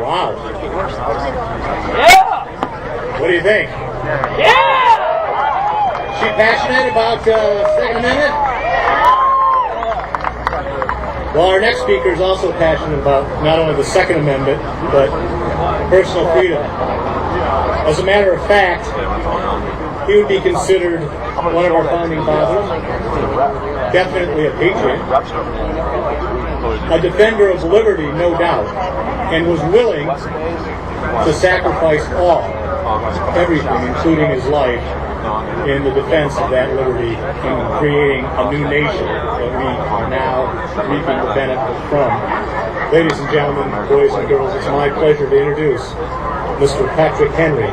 Wow. Yeah! What do you think? Yeah! She passionate about Second Amendment? Well, our next speaker is also passionate about not only the Second Amendment, but personal freedom. As a matter of fact, he would be considered one of our founding fathers, definitely a patriot, a defender of liberty, no doubt, and was willing to sacrifice everything, including his life, in the defense of that liberty and creating a new nation that we are now reaping the benefit from. Ladies and gentlemen, boys and girls, it's my pleasure to introduce Mr. Patrick Henry.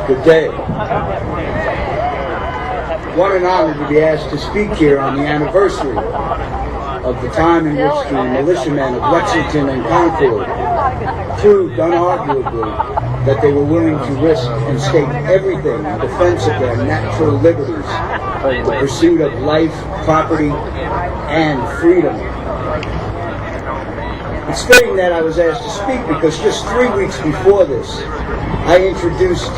Good day. What an honor to be asked to speak here on the anniversary of the time in which the militiamen of Lexington and Concord proved unarguably that they were willing to risk and stake everything in defense of their natural liberties, the pursuit of life, property, and freedom. It's fitting that I was asked to speak because just 3 weeks before this, I introduced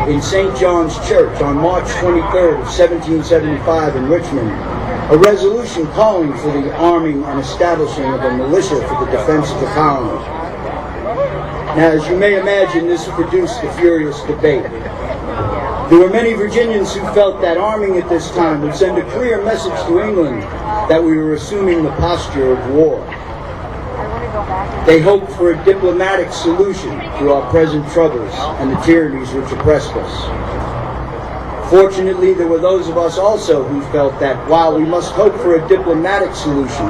in St. John's Church on March 23rd of 1775 in Richmond a resolution calling for the arming and establishing of a militia for the defense of the colony. Now, as you may imagine, this produced a furious debate. There were many Virginians who felt that arming at this time would send a clear message to England that we were assuming the posture of war. They hoped for a diplomatic solution to our present troubles and the tyrannies which oppressed us. Fortunately, there were those of us also who felt that while we must hope for a diplomatic solution,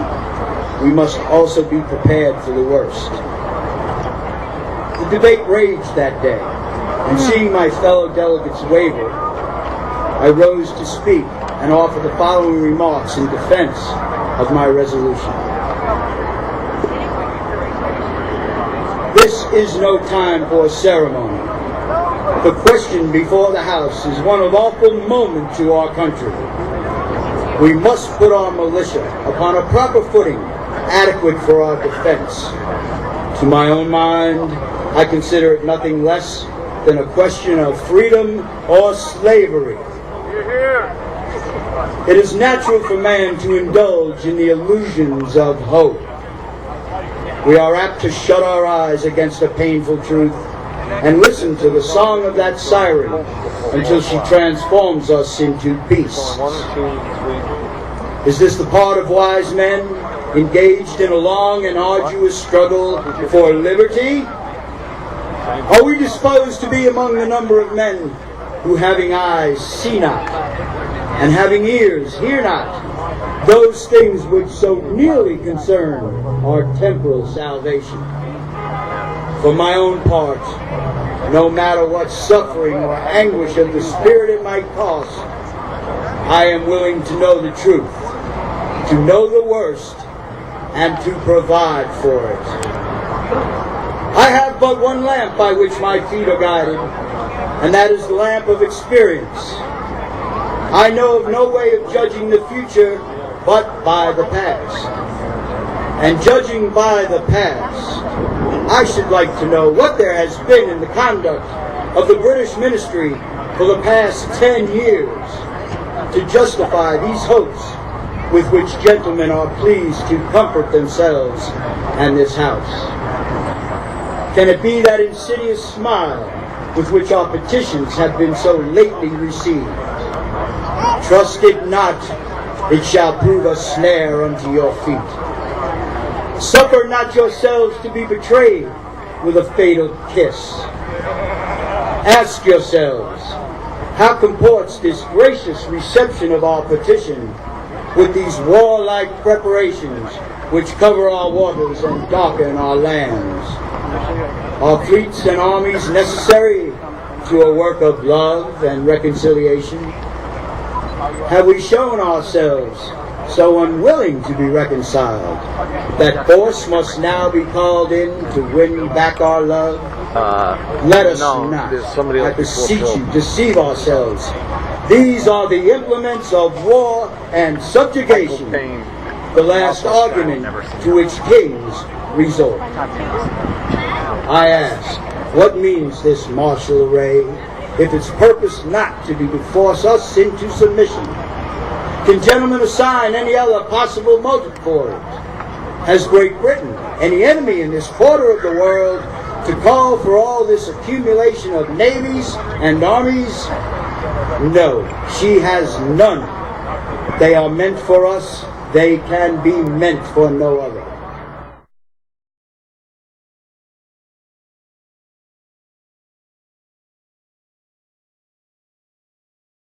we must also be prepared for the worst. The debate raged that day, and seeing my fellow delegates waver, I rose to speak and offer the following remarks in defense of my resolution. This is no time for a ceremony. The question before the House is one of awful moment to our country. We must put our militia upon a proper footing, adequate for our defense. To my own mind, I consider it nothing less than a question of freedom or slavery. It is natural for man to indulge in the illusions of hope. We are apt to shut our eyes against a painful truth and listen to the song of that siren until she transforms us into beasts. Is this the part of wise men engaged in a long and arduous struggle for liberty? Are we disposed to be among the number of men who, having eyes, see not, and having ears, hear not, those things which so nearly concern our temporal salvation? For my own part, no matter what suffering or anguish of the spirit it might cost, I am willing to know the truth, to know the worst, and to provide for it. I have but one lamp by which my feet are guided, and that is the lamp of experience. I know of no way of judging the future but by the past. And judging by the past, I should like to know what there has been in the conduct of the British ministry for the past 10 years to justify these hopes with which gentlemen are pleased to comfort themselves and this House. Can it be that insidious smile with which our petitions have been so lately received? Trust it not, it shall prove a snare unto your feet. Suffer not yourselves to be betrayed with a fatal kiss. Ask yourselves, how comports this gracious reception of our petition with these warlike preparations which cover our waters and darken our lands? Are fleets and armies necessary to a work of love and reconciliation? Have we shown ourselves so unwilling to be reconciled that force must now be called in to win back our love? Let us no, not, there's somebody I else before beseech Phil. you, deceive ourselves. These are the implements of war and subjugation, Payne. the last argument to which kings resort. I ask, what means this martial array, if its purpose not to be to force us into submission? Can gentlemen assign any other possible motive for it? Has Great Britain any enemy in this quarter of the world to call for all this accumulation of navies and armies? No, she has none. They are meant for us. They can be meant for no other.